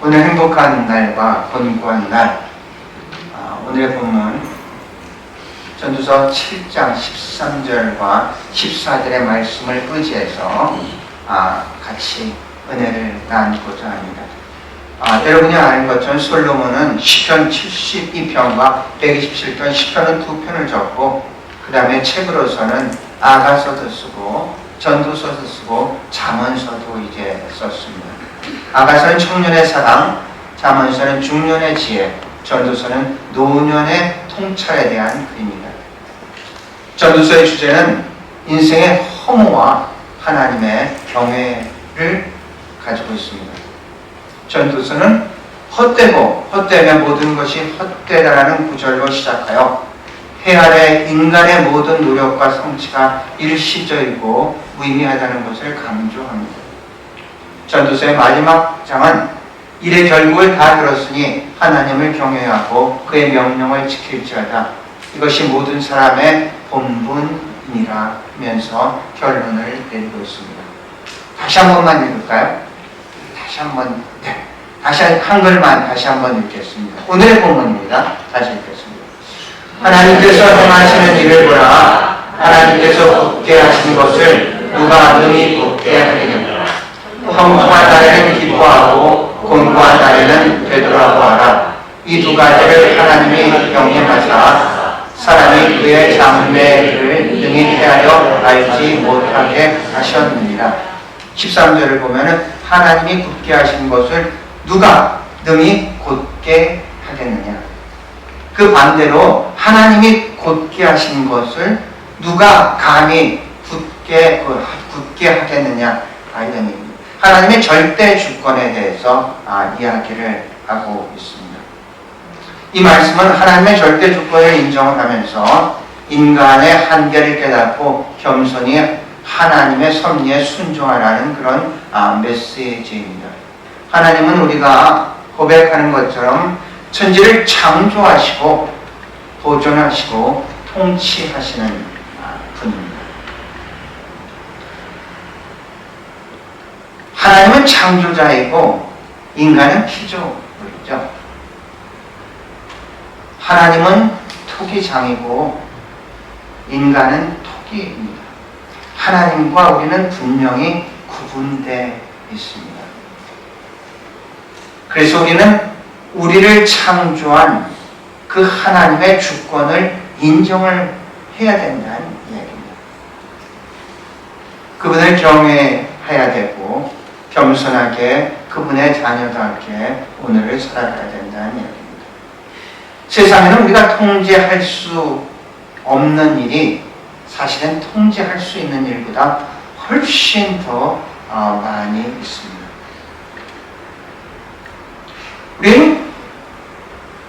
오늘 행복한 날과 곤고한 날, 오늘의 본문 전도서 7장 13절과 14절의 말씀을 의지해서 같이 은혜를 나누고자 합니다. 여러분이 아는 것처럼 솔로몬은 시편 72편과 127편, 시편은 2편을 적고 그 다음에 책으로서는 아가서도 쓰고 전도서도 쓰고 잠언서도 이제 썼습니다. 아가서는 청년의 사랑, 잠언서는 중년의 지혜, 전도서는 노년의 통찰에 대한 글입니다. 전도서의 주제는 인생의 허무와 하나님의 경외를 가지고 있습니다. 전도서는 헛되고 헛되면 모든 것이 헛되다라는 구절로 시작하여 해 아래 인간의 모든 노력과 성취가 일시적이고 무의미하다는 것을 강조합니다. 전도서의 마지막 장은 일의 결국을 다 들었으니 하나님을 경외하고 그의 명령을 지킬지어다. 이것이 모든 사람의 본분이라면서 결론을 내리고 있습니다. 다시 한 번만 읽을까요? 다시 한글만 다시 한번 읽겠습니다. 오늘의 본문입니다. 다시 읽겠습니다. 하나님께서 행하시는 일을 보라. 하나님께서 굳게 하신 것을 누가 능히 굳게 하리냐. 평범한 날에는 기뻐하고 곤고한 날에는 되돌아보아라. 이 두 가지를 하나님이 명령하사 사람이 그의 장래를 능히 헤아려 알지 못하게 하셨느니라. 13절을 보면은 하나님이 굳게 하신 것을 누가 능히 곧게 하겠느냐. 그 반대로 하나님이 곧게 하신 것을 누가 감히 굳게 하겠느냐. 이런 얘기입니다. 하나님의 절대 주권에 대해서 이야기를 하고 있습니다. 이 말씀은 하나님의 절대 주권을 인정하면서 인간의 한계를 깨닫고 겸손히 하나님의 섭리에 순종하라는 그런 메시지입니다. 하나님은 우리가 고백하는 것처럼 천지를 창조하시고 보존하시고 통치하시는 분입니다. 하나님은 창조자이고 인간은 피조물이죠. 하나님은 토기장이고 인간은 토기입니다. 하나님과 우리는 분명히 구분되어 있습니다. 그래서 우리는 우리를 창조한 그 하나님의 주권을 인정을 해야 된다는 이야기입니다. 그분을 경외해야 되고 겸손하게 그분의 자녀답게 오늘을 살아가야 된다는 이야기입니다. 세상에는 우리가 통제할 수 없는 일이 사실은 통제할 수 있는 일보다 훨씬 더 많이 있습니다. 우리는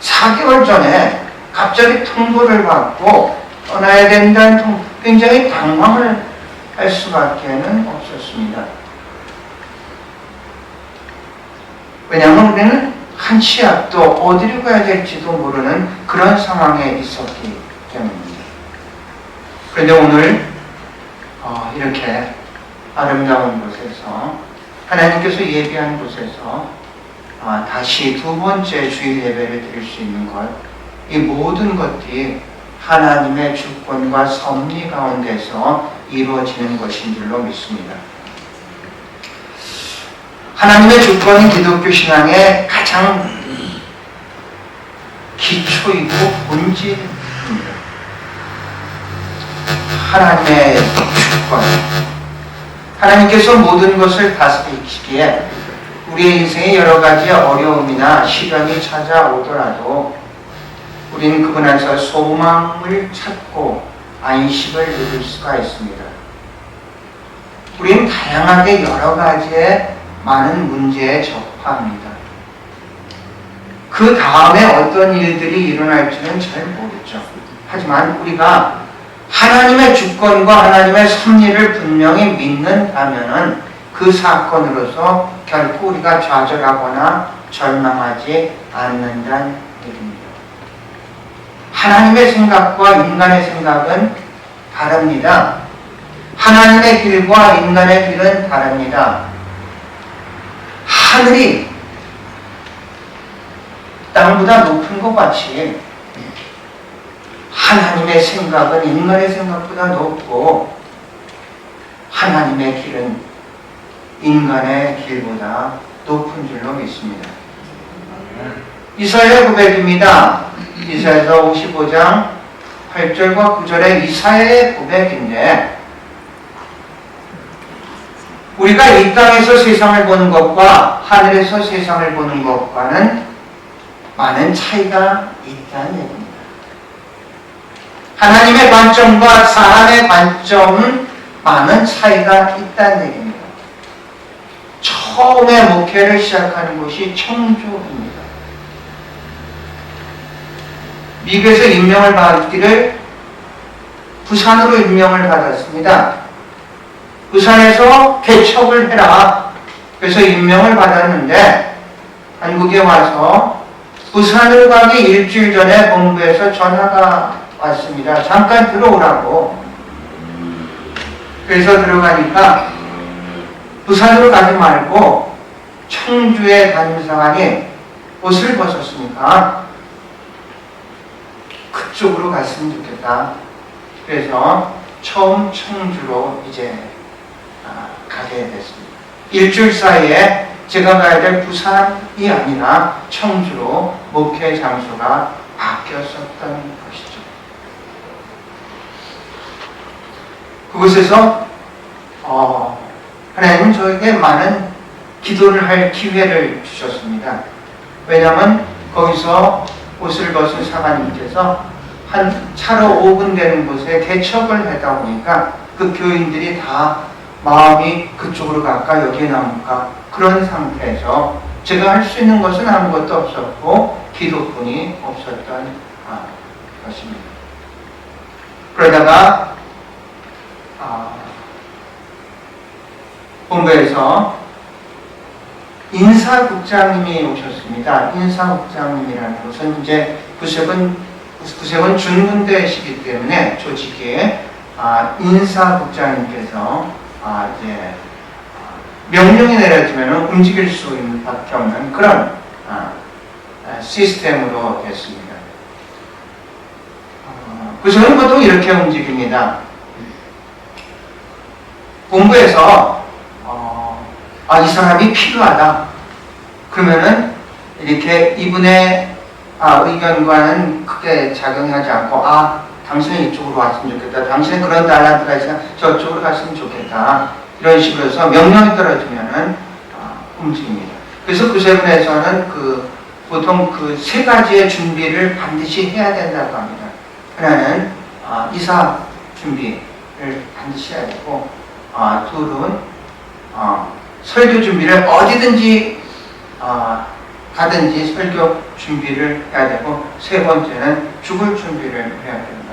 4개월 전에 갑자기 통보를 받고 떠나야 된다는 굉장히 당황을 할 수밖에는 없었습니다. 왜냐하면 우리는 한 치 앞도 어디로 가야 될지도 모르는 그런 상황에 있었기 때문입니다. 그런데 오늘 이렇게 아름다운 곳에서 하나님께서 예비한 곳에서 다시 두 번째 주일 예배를 드릴 수 있는 것, 이 모든 것들이 하나님의 주권과 섭리 가운데서 이루어지는 것인 줄로 믿습니다. 하나님의 주권이 기독교 신앙의 가장 기초이고 본질입니다. 하나님의 주권. 하나님께서 모든 것을 다스리시기에 우리의 인생에 여러 가지 어려움이나 시련이 찾아오더라도 우리는 그분 안에서 소망을 찾고 안식을 누릴 수가 있습니다. 우리는 다양하게 여러 가지의 많은 문제에 접합니다. 그 다음에 어떤 일들이 일어날지는 잘 모르죠. 하지만 우리가 하나님의 주권과 하나님의 섭리를 분명히 믿는다면 그 사건으로서 결코 우리가 좌절하거나 절망하지 않는다는 얘기입니다. 하나님의 생각과 인간의 생각은 다릅니다. 하나님의 길과 인간의 길은 다릅니다. 하늘이 땅보다 높은 것 같이 하나님의 생각은 인간의 생각보다 높고 하나님의 길은 인간의 길보다 높은 줄로 믿습니다. 이사야의 고백입니다. 이사야서 55장 8절과 9절의 이사야의 고백인데, 우리가 이 땅에서 세상을 보는 것과 하늘에서 세상을 보는 것과는 많은 차이가 있다는 얘기입니다. 하나님의 관점과 사람의 관점은 많은 차이가 있다는 얘기입니다. 처음에 목회를 시작하는 곳이 청주입니다. 미국에서 임명을 받기를 부산으로 임명을 받았습니다. 부산에서 개척을 해라. 그래서 임명을 받았는데 한국에 와서 부산을 가기 일주일 전에 본부에서 전화가 왔습니다. 잠깐 들어오라고. 그래서 들어가니까 부산으로 가지 말고 청주의 담임사관이 옷을 벗었으니까 그쪽으로 갔으면 좋겠다. 그래서 처음 청주로 이제 가게 됐습니다. 일주일 사이에 제가 가야 될 부산이 아니라 청주로 목회 장소가 바뀌었었던 것이죠. 그곳에서 하나님은 저에게 많은 기도를 할 기회를 주셨습니다. 왜냐하면 거기서 옷을 벗은 사관님께서 한 차로 5분 되는 곳에 개척을 하다 보니까 그 교인들이 다 마음이 그쪽으로 갈까 여기에 남을까 그런 상태에서 제가 할 수 있는 것은 아무것도 없었고 기도뿐이 없었던 것입니다. 그러다가 본부에서 인사국장님이 오셨습니다. 인사국장님이라는 것은 이제 구세군 준군대시기 때문에 조직에 인사국장님께서 이제 명령이 내려지면 움직일 수밖에 없는 그런 시스템으로 됐습니다. 구세군은 보통 이렇게 움직입니다. 본부에서 이 사람이 필요하다. 그러면은 이렇게 이분의 의견과는 크게 작용하지 않고 당신은 이쪽으로 왔으면 좋겠다. 당신은 그런 달란트가 있으면 저쪽으로 갔으면 좋겠다. 이런 식으로 해서 명령이 떨어지면은 움직입니다. 그래서 구세군에서는 보통 그 세 가지의 준비를 반드시 해야 된다고 합니다. 하나는 이사 준비를 반드시 해야 되고, 둘은 설교 준비를 어디든지 가든지 설교 준비를 해야 되고, 세 번째는 죽을 준비를 해야 된다.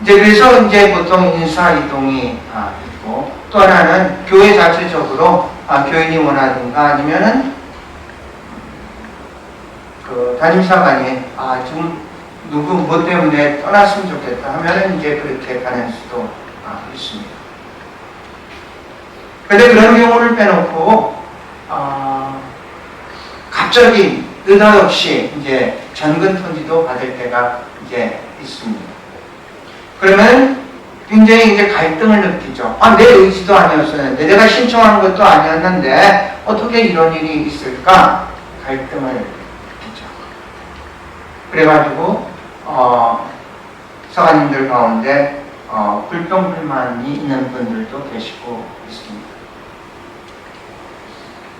이제 그래서 이제 보통 인사 이동이 있고, 또 하나는 교회 자체적으로 교인이 원하든가 아니면은 그 담임사관이 좀 누구 뭐 때문에 떠났으면 좋겠다 하면은 이제 그렇게 가는 수도 있습니다. 그런데 그런 경우를 빼놓고 갑자기 느닷없이 이제 전근 통지도 받을 때가 이제 있습니다. 그러면 굉장히 이제 갈등을 느끼죠. 내 의지도 아니었었는데, 내가 신청한 것도 아니었는데 어떻게 이런 일이 있을까? 갈등을 느끼죠. 그래가지고 사관님들 가운데 불평불만이 있는 분들도 계시고 있습니다.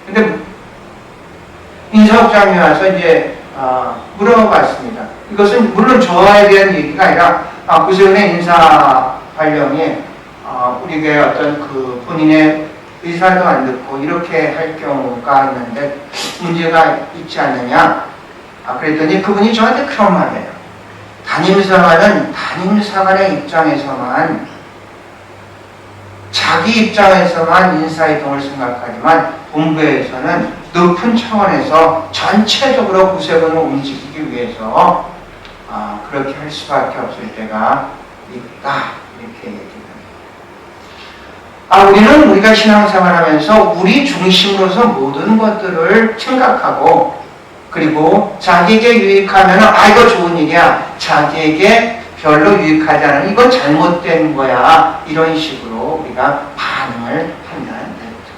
근데 인사국장이 와서 이제 물어봤습니다. 이것은 물론 저에 대한 얘기가 아니라 구세군의 인사 발령이 우리 교회 어떤 그 본인의 의사도 안 듣고 이렇게 할 경우가 있는데 문제가 있지 않느냐. 그랬더니 그분이 저한테 그런 말이에요. 담임사관은 담임사관의 입장에서만, 자기 입장에서만 인사이동을 생각하지만 본부에서는 높은 차원에서 전체적으로 구세군을 움직이기 위해서 그렇게 할 수밖에 없을 때가 있다. 이렇게 얘기합니다. 우리는 우리가 신앙생활하면서 우리 중심으로서 모든 것들을 생각하고, 그리고 자기에게 유익하면 이거 좋은 일이야, 자기에게 별로 유익하지 않으면 이건 잘못된 거야, 이런 식으로 우리가 반응을 한다는 거죠.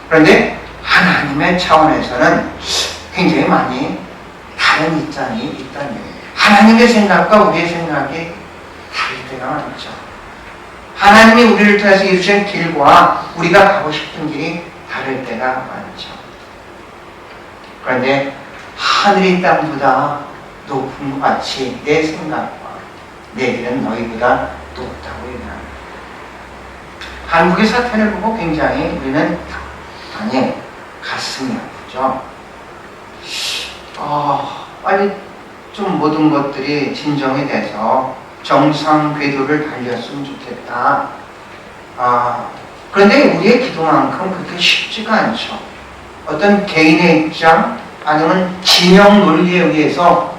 그런데 하나님의 차원에서는 굉장히 많이 다른 입장이 있다는 거예요. 하나님의 생각과 우리의 생각이 다를 때가 많죠. 하나님이 우리를 통해서 이루신 길과 우리가 가고 싶은 길이 다를 때가 많죠. 그런데 하늘이 땅보다 높은 것 같이 내 생각과 내 길은 너희보다 높다고 얘기합니다. 한국의 사태를 보고 굉장히 우리는 아니 가슴이 아프죠. 빨리 좀 모든 것들이 진정이 돼서 정상 궤도를 달렸으면 좋겠다. 그런데 우리의 기도만큼 그렇게 쉽지가 않죠. 어떤 개인의 입장 아니면 진영 논리에 의해서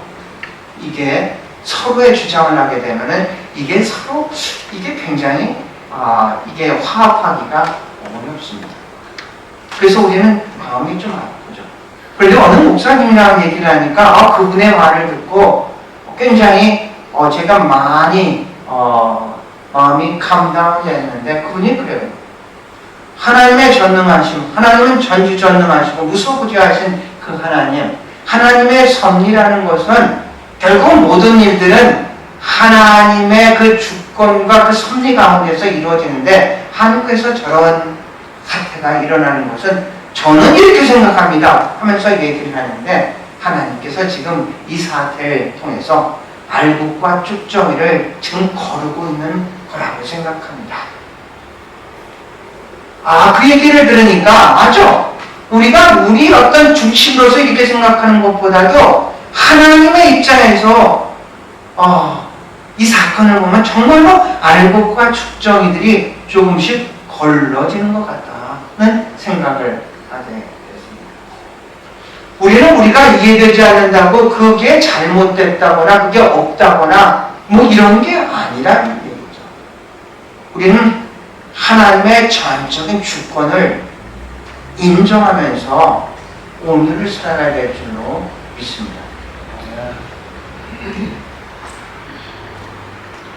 이게 서로의 주장을 하게 되면은 이게 굉장히 이게 화합하기가 어렵습니다. 그래서 우리는 마음이 좀 아프죠. 그런데 어느 목사님이랑 얘기를 하니까 그분의 말을 듣고 굉장히 제가 많이 마음이 감당이 됐는데, 그분이 그래요. 하나님의 전능하심, 하나님은 전지전능하시고 무소부지하신 그 하나님의 섭리라는 것은 결국 모든 일들은 하나님의 그 주권과 그 섭리 가운데서 이루어지는데, 한국에서 저런 사태가 일어나는 것은 저는 이렇게 생각합니다 하면서 얘기를 하는데, 하나님께서 지금 이 사태를 통해서 알곡과 쭉정이를 지금 거르고 있는 거라고 생각합니다. 그 얘기를 들으니까 맞아. 우리가 우리 어떤 중심으로서 이렇게 생각하는 것보다도 하나님의 입장에서 이 사건을 보면 정말로 알곡과 쭉정이들이 조금씩 걸러지는 것 같다는 생각을 하게 됐습니다. 우리는 우리가 이해되지 않는다고 그게 잘못됐다거나 그게 없다거나 이런 게 아니라는 얘기죠. 우리는 하나님의 전적인 주권을 인정하면서 오늘을 살아가야 될 줄로 믿습니다.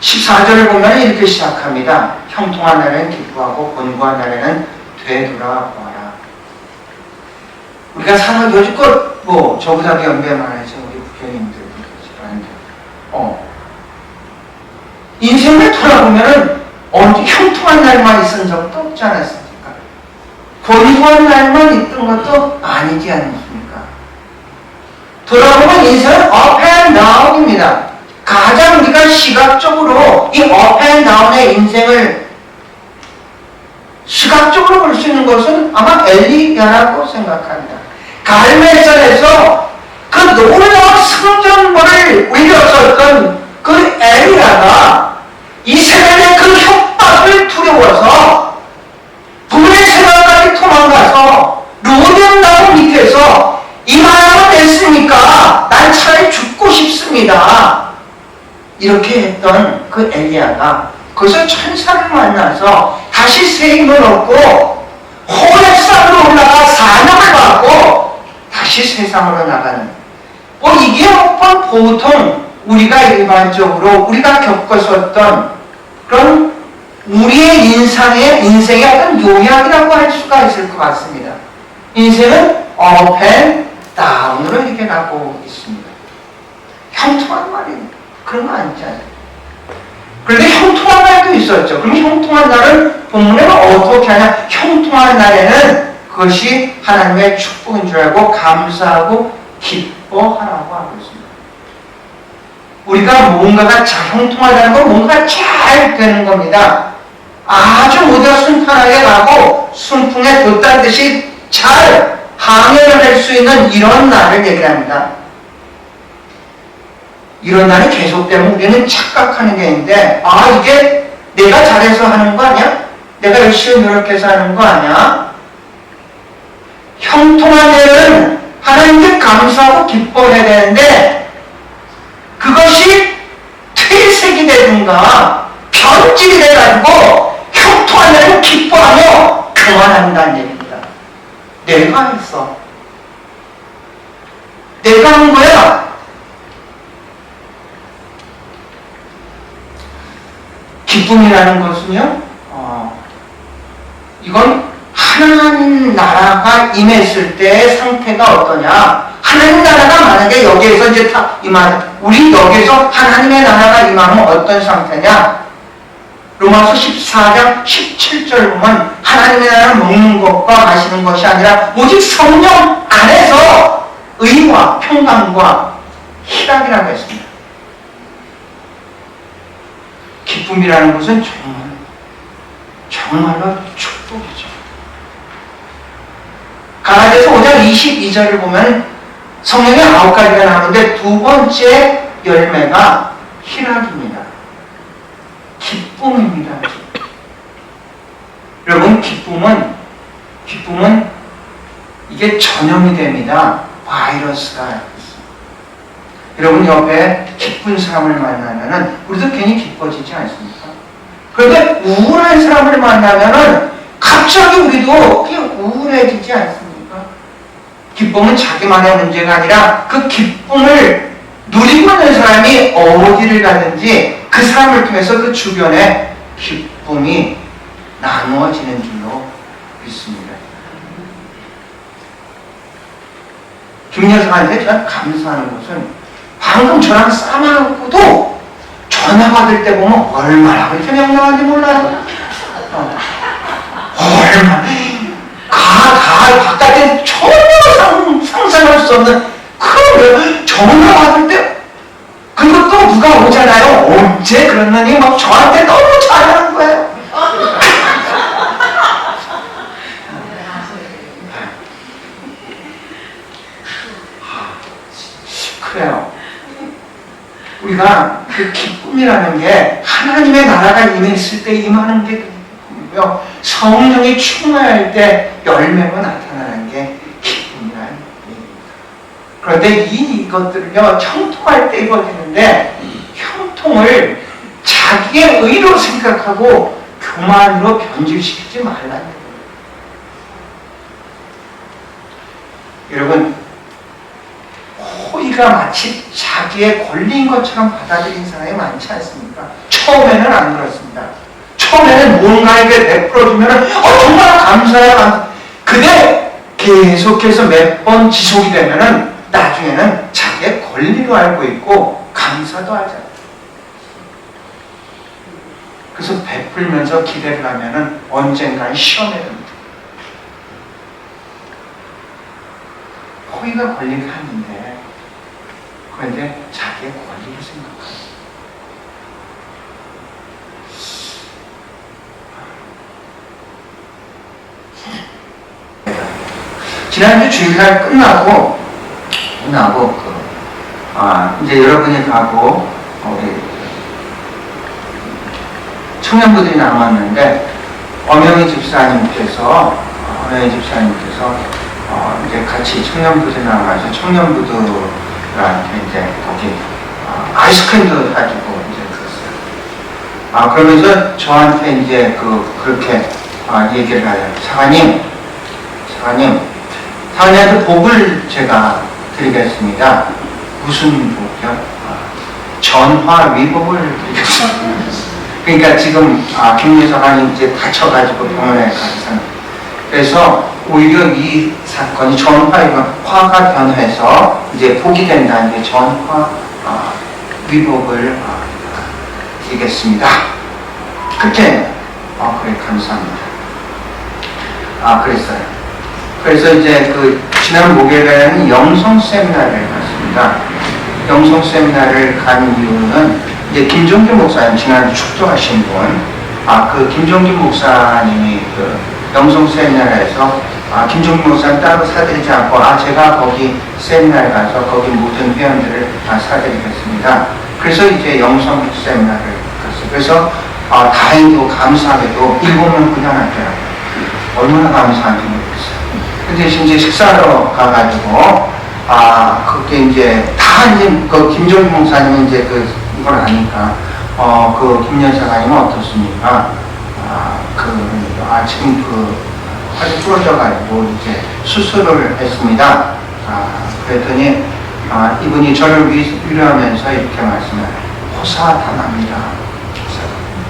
14절을 보면 이렇게 시작합니다. 형통한 날에는 기뻐하고 곤고한 날에는 되돌아와라. 우리가 살아 여지껏 저보다 연배 많으신 우리 부교님들 그러는데 인생을 돌아보면은 언제 형통한 날만 있은 적도 없지 않았습니까? 곤고한 날만 있던 것도 아니지 않습니까? 돌아보면 인생은 up and down입니다. 가장 우리가 시각적으로 이 up and down의 인생을 시각적으로 볼 수 있는 것은 아마 엘리야라고 생각합니다. 갈멜산에서 그 놀라운 성전물을 올렸었던 그 엘리야가 이스라엘의 그 협박을 두려워서 불의 생활까지 도망가서 로뎀나무 밑에서 이 마음을 냈으니까 난 차라리 죽고 싶습니다. 이렇게 했던 그 엘리야가 거기서 천사를 만나서 다시 새 힘을 얻고 호렙산으로 올라가 사명을 받고 다시 세상으로 나가는 이게 보통 우리가 일반적으로 우리가 겪었었던 그런 우리의 인생의 어떤 요약이라고 할 수가 있을 것 같습니다. 인생은 up and down으로 이렇게 가고 있습니다. 형통한 말이 그런 거 아니잖아요. 그런데 형통한 날도 있었죠. 그럼 형통한 날은 본문에는 어떻게 하냐? 형통한 날에는 그것이 하나님의 축복인 줄 알고 감사하고 기뻐하라고 하고 있습니다. 우리가 뭔가가 잘 형통하다는 건 뭔가가 잘 되는 겁니다. 아주 모두가 순탄하게 가고 순풍에 돛단 듯이 잘 항해를 할 수 있는 이런 날을 얘기합니다. 이런 날이 계속되면 우리는 착각하는 게 있는데 이게 내가 잘해서 하는 거 아니야? 내가 열심히 노력해서 하는 거 아니야? 형통한 일은 하나님께 감사하고 기뻐해야 되는데 그것이 퇴색이 되든가 변질이 돼가지고 형통한 통하면 기뻐하며 그만한다는 얘기입니다. 내가 했어. 내가 한 거야. 기쁨이라는 것은요, 이건 하나님 나라가 임했을 때의 상태가 어떠냐. 하나님 나라가 만약에 여기에서 이제 우리 여기에서 하나님의 나라가 임하면 어떤 상태냐. 로마서 14장 17절 보면 하나님의 나라는 먹는 것과 마시는 것이 아니라 오직 성령 안에서 의와 평강과 희락이라고 했습니다. 기쁨이라는 것은 정말로 축복이죠. 갈라디아서 5장 22절을 보면 성령의 9가지가 나오는데 두 번째 열매가 희락입니다. 기쁨입니다. 여러분, 기쁨은 이게 전염이 됩니다. 바이러스가 있어요. 여러분 옆에 기쁜 사람을 만나면은 우리도 괜히 기뻐지지 않습니까? 그런데 우울한 사람을 만나면은 갑자기 우리도 우울해지지 않습니까? 기쁨은 자기만의 문제가 아니라 그 기쁨을 누리고 있는 사람이 어디를 가든지 그 사람을 통해서 그 주변에 기쁨이 나누어지는 줄로 믿습니다. 김여사한테 제가 감사하는 것은 방금 저랑 싸움하고도 전화 받을 때 보면 얼마나 그렇게 명랑한지 몰라요. 얼마나 바깥에 전혀 상상할 수 없는 그 전화 받을 때 그것도 누가 오잖아요. 언제 그러느니 막 저한테 너무 잘하는 거예요. 그래요. 우리가 그 기쁨이라는 게 하나님의 나라가 임했을 때 임하는 게 기쁨이고요. 성령이 충만할 때 열매로 나타나는 게 기쁨이라는 얘기입니다. 그런데 이것들은요, 형통할 때 이루어지는데 형통을 자기의 의로 생각하고 교만으로 변질시키지 말라는 거예요. 여러분, 호의가 마치 자기의 권리인 것처럼 받아들인 사람이 많지 않습니까? 처음에는 안 그렇습니다. 처음에는 뭔가에게 베풀어주면 정말 감사해요. 근데 계속해서 몇 번 지속이 되면은 나중에는 자기의 권리로 알고 있고 감사도 하잖아요. 그래서 베풀면서 기대를 하면은 언젠가는 시험에 듭니다. 호의가 권리가 아닌데 그런데 자기의 권리를 생각합니다. 지난주 주일날 끝나고 이제 여러분이 가고 우리 청년부들이 남았는데 엄영희 집사님께서 이제 같이 청년부들 남아서 청년부들한테 이제 거기 아이스크림도 가지고 이제 그랬어요. 그러면서 저한테 이제 그렇게 얘기를 해요. 사관님한테 복을 제가 드리겠습니다. 무슨 복이요? 전화 위복을 드리겠습니다. 그러니까 지금 김유 사관님 이제 다쳐가지고 병원에 가서 그래서 오히려 이 사건이 화가 변해서 이제 복이 된다는 게 전화 위복을 드리겠습니다. 그렇게 그래 감사합니다. 그랬어요. 그래서 이제 지난 목요일에는 영성 세미나를 갔습니다. 영성 세미나를 간 이유는 이제 김종규 목사님 지난주 축도하신 분, 그 김종규 목사님이 영성 세미나에서 김종규 목사님 따로 사드리지 않고 제가 거기 세미나에 가서 거기 모든 회원들을 사드리겠습니다. 그래서 이제 영성 세미나를 갔어요. 그래서 다행히도 감사하게도 7명 그냥 왔더라고요. 얼마나 감사한지 모르겠어요. 근데 이제 식사하러 가가지고 그게 이제 다 이제 김종규 목사님이 이제 이걸 아니까 김 여사님은 어떻습니까? 지금 허리 부러져가지고 이제 수술을 했습니다. 그랬더니 이분이 저를 위로하면서 이렇게 말씀해요. 호사당합니다.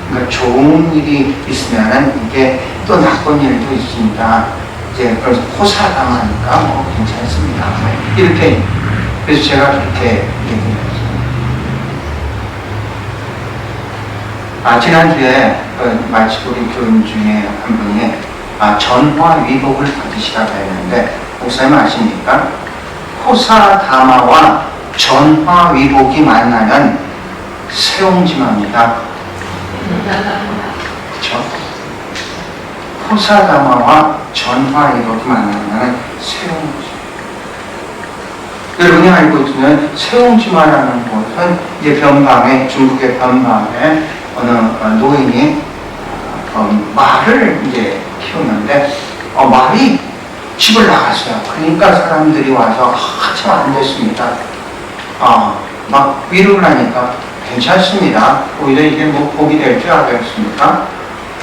그러니까 좋은 일이 있으면은 이게 또 나쁜 일도 있습니다. 이제 그래서 호사당하니까 뭐 괜찮습니다. 이렇게 그래서 제가 그렇게 얘기했어요. 지난주에 마치 우리 교인 중에 한 분이 전화위복을 받으시라고 했는데 목사님 아십니까? 호사다마와 전화위복이 만나면 세옹지마입니다. 그렇죠? 호사다마와 전화위복이 만나면 세옹지마. 여러분이 알고 있으면 세옹지마라는 곳은 이제 변방에, 중국의 변방에 어느 노인이 말을 이제 키우는데 말이 집을 나갔어요. 그러니까 사람들이 와서 참 안 됐습니다. 막 위로를 하니까 괜찮습니다. 오히려 이게 뭐 복이 될 줄 알았습니까?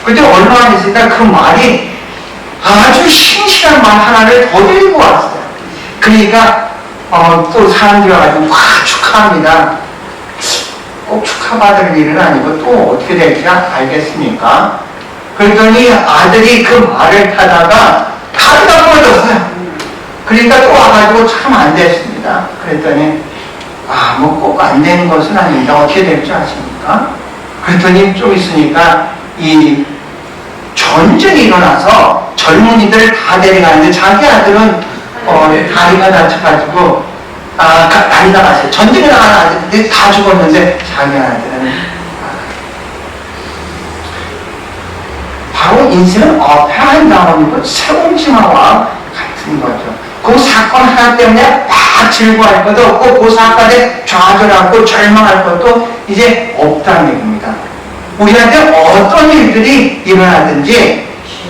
근데 얼마 안 있으니까 그 말이 아주 신실한 말 하나를 더 들고 왔어요. 그러니까 또 사람들이 와가지고 와 축하합니다. 꼭 축하받을 일은 아니고 또 어떻게 될지 알겠습니까? 그랬더니 아들이 그 말을 타다가 다리가 부러졌어요. 그러니까 또 와가지고 참 안 됐습니다. 그랬더니 뭐 꼭 안 되는 것은 아닙니다. 어떻게 될 줄 아십니까? 그랬더니 좀 있으니까 이 전쟁이 일어나서 젊은이들 다 데려가는데 자기 아들은 다리가 다쳐가지고 난리 나갔어요. 전쟁에 나가는 아들들이 다 죽었는데 자기 아들은 바로 인생은 어떠한 경험이고 세옹지마와 같은 거죠. 그 사건 하나 때문에 막 즐거워할 것도 없고 그 사건에 좌절하고 절망할 것도 이제 없다는 얘기입니다. 우리한테 어떤 일들이 일어나든지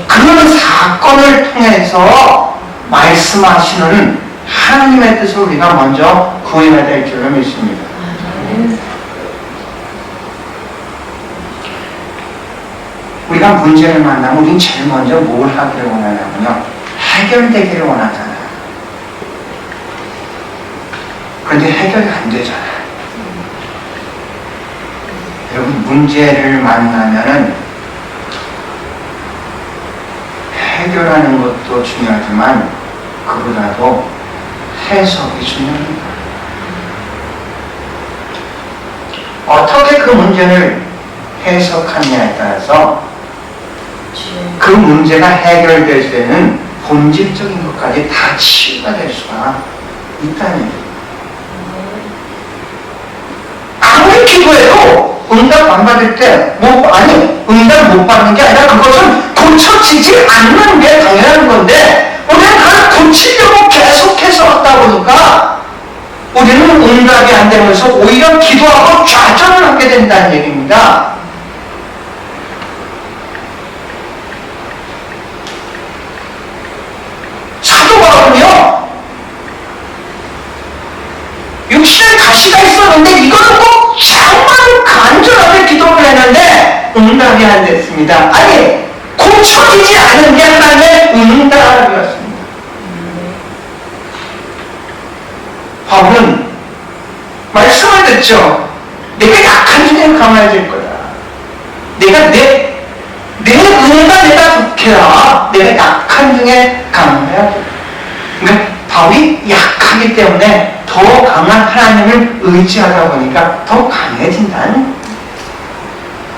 그런 사건을 통해서 말씀하시는 하나님의 뜻을 우리가 먼저 구해야 될 줄로 믿습니다. 우리가 문제를 만나면 우리는 제일 먼저 뭘 하기를 원하냐면요. 해결되기를 원하잖아요. 그런데 해결이 안 되잖아요. 여러분 문제를 만나면은 해결하는 것도 중요하지만 그보다도 해석이 중요합니다. 어떻게 그 문제를 해석하느냐에 따라서 그 문제가 해결될 때는 본질적인 것까지 다 치유가 될 수가 있다는 얘기예요. 아무리 기도해도 응답 안 받을 때, 응답 못 받는 게 아니라 그것은 고쳐지지 않는 게 당연한 건데, 우리는 그걸 고치려고 계속해서 하다 보니까, 우리는 응답이 안 되면서 오히려 기도하고 좌절을 하게 된다는 얘기입니다. 사도 바울은요, 육신에 가시가 있었는데 이거는 꼭 정말 간절하게 기도를 했는데 응답이 안 됐습니다. 아니 고쳐지지 않은 게 하나님의 응답이었습니다. 바울은 말씀을 듣죠. 내가 약한 중에 강해질 거야. 내가 내 응답 내가 좋게라. 내가 약한 중에 강해야 돼. 그러니까 바울이 약하기 때문에 더 강한 하나님을 의지하다 보니까 더 강해진다는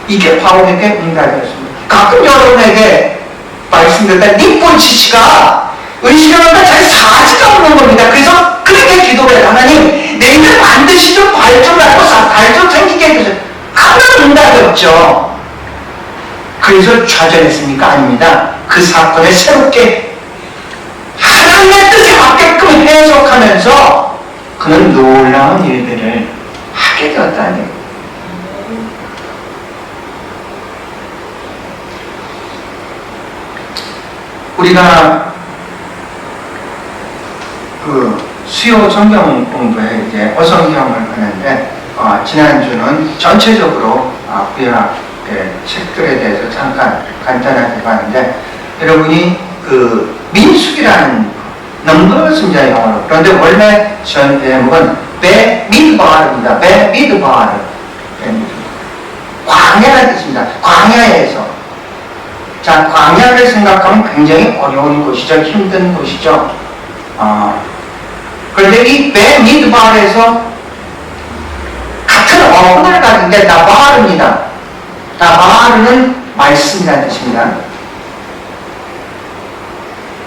이게 바울에게 응답이었습니다. 가끔 여러분에게 말씀드릴 때 니쁜 지치가 의심하니까 잘 사지가 없는 겁니다. 그래서 그렇게 기도를 해요. 하나님 내 일을 반드시 좀 발전하고 잘 좀 생기게 해주세요. 아무런 응답이 없죠. 그래서 좌절했습니까? 아닙니다. 그 사건을 새롭게 하나님의 뜻에 맞게끔 해석하면서 그는 놀라운 일들을 하게 되었다는 얘기예요. 우리가 수요 성경 공부에 이제 어성경을 하는데 지난주는 전체적으로 구약의 책들에 대해서 잠깐 간단하게 봤는데 여러분이 그 민숙이라는 넘버였습니다, 영어로. 그런데 원래 전 제목은 베미드바르입니다. 베미드바르. 광야라는 뜻입니다. 광야에서. 자, 광야를 생각하면 굉장히 어려운 곳이죠. 힘든 곳이죠. 그런데 이 베미드바르에서 같은 어근을 가진 게 나바르입니다. 나바르는 말씀이라는 뜻입니다.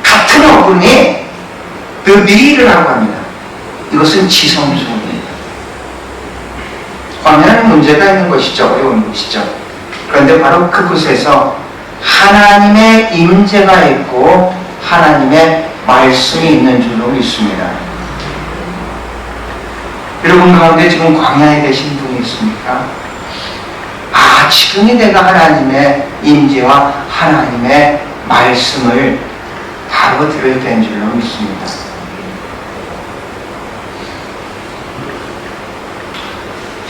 같은 어근이 드비르라고 합니다. 이것은 지성소입니다. 광야는 문제가 있는 것이죠. 어려운 곳이죠. 그런데 바로 그곳에서 하나님의 임재가 있고 하나님의 말씀이 있는 줄로 믿습니다. 여러분 가운데 지금 광야에 계신 분이 있습니까? 지금이 내가 하나님의 임재와 하나님의 말씀을 바로 들을 때인 줄로 믿습니다.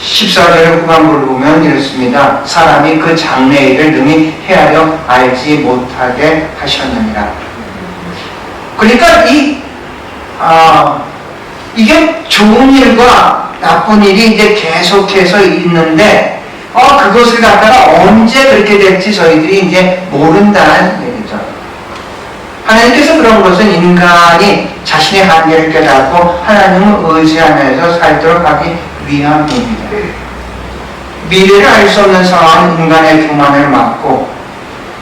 14절 후반부를 보면 이렇습니다. 사람이 그 장래의 일을 능히 헤아려 알지 못하게 하셨느니라. 그러니까 이게 좋은 일과 나쁜 일이 이제 계속해서 있는데 그것을 갖다가 언제 그렇게 될지 저희들이 이제 모른다는 얘기죠. 하나님께서 그런 것은 인간이 자신의 한계를 깨닫고 하나님을 의지하면서 살도록 하기 위함입니다. 미래를 알 수 없는 상황은 인간의 교만을 막고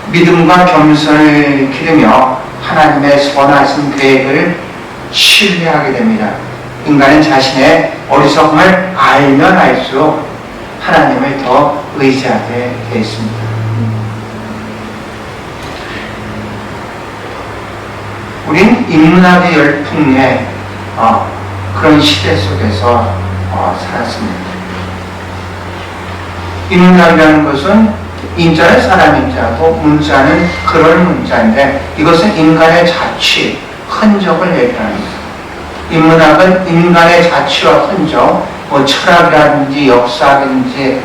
믿음과 겸손을 기르며 하나님의 선하신 계획을 신뢰하게 됩니다. 인간은 자신의 어리석음을 알면 알수록 하나님을 더 의지하게 되어 있습니다. 우린 인문학의 열풍에 그런 시대 속에서 살았습니다. 인문학이라는 것은 인자는 사람 인자고 문자는 그럴 문자인데 이것은 인간의 자취, 흔적을 얘기합니다. 인문학은 인간의 자취와 흔적, 철학이라든지 역사라든지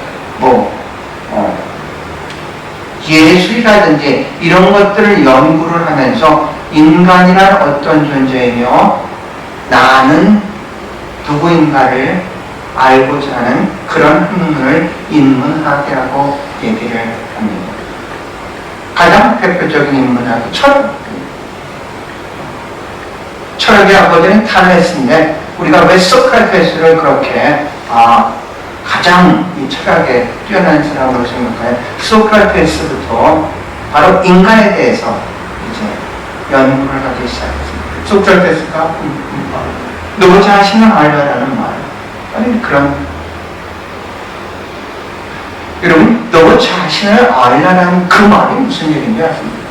예술이라든지 이런 것들을 연구를 하면서 인간이란 어떤 존재이며 나는 누구인가를 알고자 하는 그런 학문을 인문학이라고 얘기를 합니다. 가장 대표적인 인문학이 철학의 아버지는 탈레스인데 우리가 왜 소크라테스를 그렇게 가장 이 철학에 뛰어난 사람으로 생각하여 소크라테스부터 바로 인간에 대해서 이제 연구를 하기 시작했습니다. 소크라테스가 너 자신을 알라라는 말, 아니 그런 여러분 너 자신을 알라라는 그 말이 무슨 얘기인지 아십니까?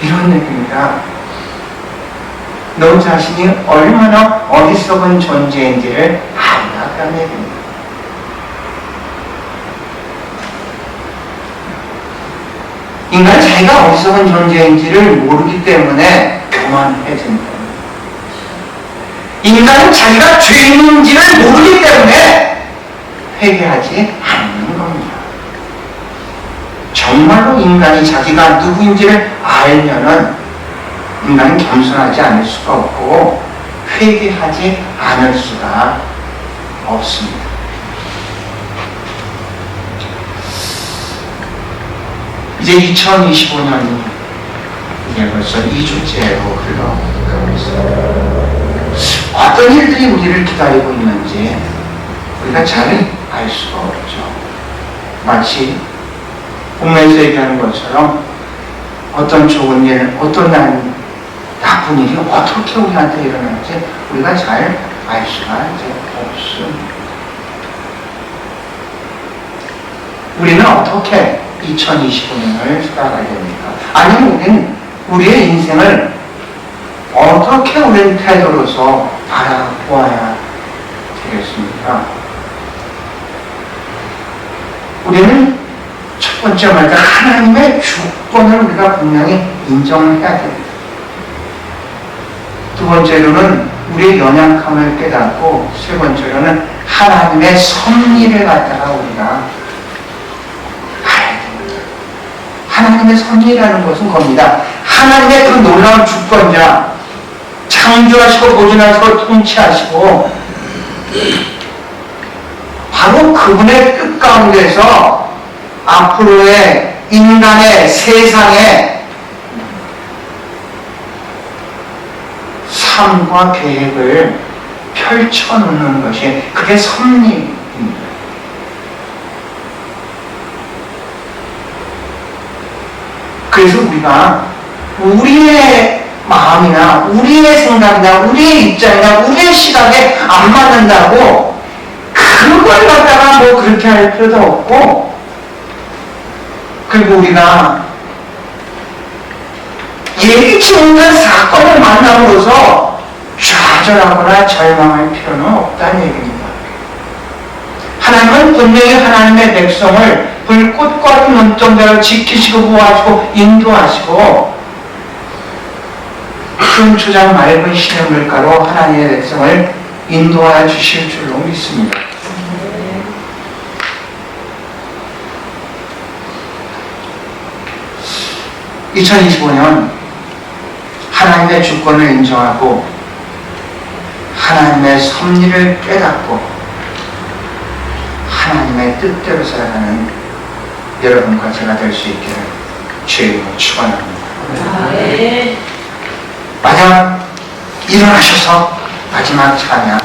이런 얘기입니다. 너 자신이 얼마나 어리석은 존재인지를 알라라는 얘기입니다. 인간은 자기가 어리석은 존재인지를 모르기 때문에 교만해집니다. 인간은 자기가 죄인인지를 모르기 때문에 회개하지 않는 겁니다. 정말로 인간이 자기가 누구인지를 알면은 인간은 겸손하지 않을 수가 없고 회개하지 않을 수가 없습니다. 이제 2025년이 이제 벌써 2주째로 흘러가고 있습니다. 어떤 일들이 우리를 기다리고 있는지 우리가 잘 알 수가 없죠. 마치 본문에서 얘기하는 것처럼 어떤 좋은 일, 어떤 나쁜 일이 어떻게 우리한테 일어날지 우리가 잘 알 수가 이제 없습니다. 우리는 어떻게 2025년을 살아가야 됩니까? 아니면 우리는 우리의 인생을 어떻게 우리는 태도로서 바라보아야 되겠습니까? 우리는 첫 번째 말로 하나님의 주권을 우리가 분명히 인정해야 됩니다. 두 번째로는 우리의 연약함을 깨닫고 세 번째로는 하나님의 섭리를 갖다가 우리가 알아야 됩니다. 하나님의 섭리라는 것은 겁니다. 하나님의 그 놀라운 주권자, 창조하시고 보존하시고 통치하시고 바로 그분의 뜻 가운데서 앞으로의 인간의 세상의 삶과 계획을 펼쳐놓는 것이 그게 섭리입니다. 그래서 우리가 우리의 마음이나 우리의 생각이나 우리의 입장이나 우리의 시각에 안 맞는다고 그걸 갖다가 뭐 그렇게 할 필요도 없고, 그리고 우리가 예기치 못한 사건을 만남으로써 좌절하거나 절망할 필요는 없다는 얘기입니다. 하나님은 분명히 하나님의 백성을 불꽃 같은 눈동자로 지키시고 보호하시고 인도하시고 큰 초장 맑은 시냇 물가로 하나님의 백성을 인도하여 주실 줄로 믿습니다. 2025년 하나님의 주권을 인정하고 하나님의 섭리를 깨닫고 하나님의 뜻대로 살아가는 여러분과 제가 될 수 있기를 주의 이름으로 축원합니다. 만약 일어나셔서 마지막 찬양